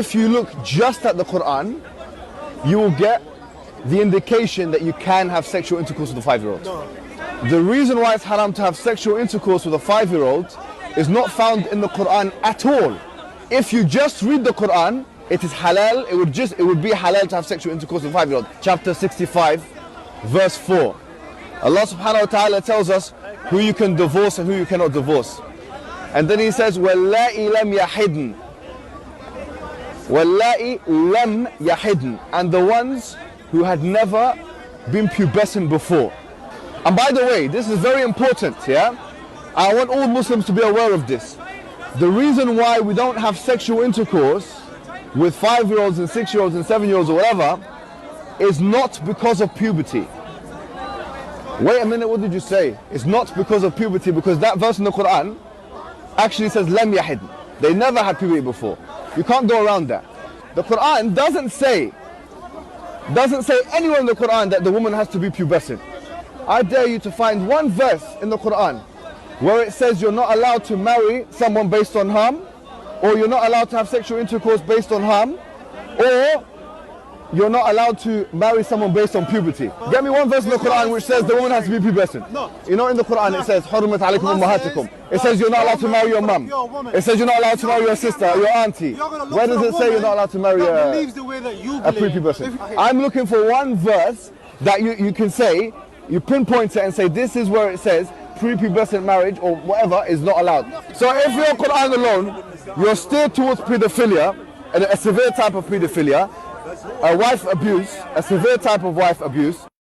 if you look just at the Quran, you will get the indication that you can have sexual intercourse with a 5-year-old. The reason why it's haram to have sexual intercourse with a 5-year-old is not found in the Quran at all. If you just read the Quran, it is halal, it would be halal to have sexual intercourse with a 5-year-old. Chapter 65, verse 4. Allah subhanahu wa ta'ala tells us who you can divorce and who you cannot divorce. And then he says, وَاللَّائِ لَمْ يَحِدْنَ وَاللَّائِ لَمْ يَحِدْنَ, and the ones who had never been pubescent before. And by the way, this is very important, yeah? I want all Muslims to be aware of this. The reason why we don't have sexual intercourse with 5-year-olds and 6-year-olds and 7-year-olds or whatever is not because of puberty. Wait a minute, what did you say? It's not because of puberty, because that verse in the Quran actually says lam yahid. They never had puberty before. You can't go around that. The Quran doesn't say anywhere in the Quran that the woman has to be pubescent. I dare you to find one verse in the Quran where it says you're not allowed to marry someone based on harm, or you're not allowed to have sexual intercourse based on harm, or you're not allowed to marry someone based on puberty. Get me one verse in the Quran which says the woman has to be pubescent. You know, in the Quran it says حُرِّمَتْ عَلَيْكُمْ أُمَّهَاتُكُمْ. It says you're not allowed to marry your mum. It says you're not allowed to marry your sister or your auntie. Where does it say you're not allowed to marry a prepubescent? I'm looking for one verse that you can say, you pinpoint it and say this is where it says prepubescent marriage or whatever is not allowed. So if you're Quran alone, you're steered towards pedophilia, and a severe type of pedophilia, a wife abuse, a severe type of wife abuse.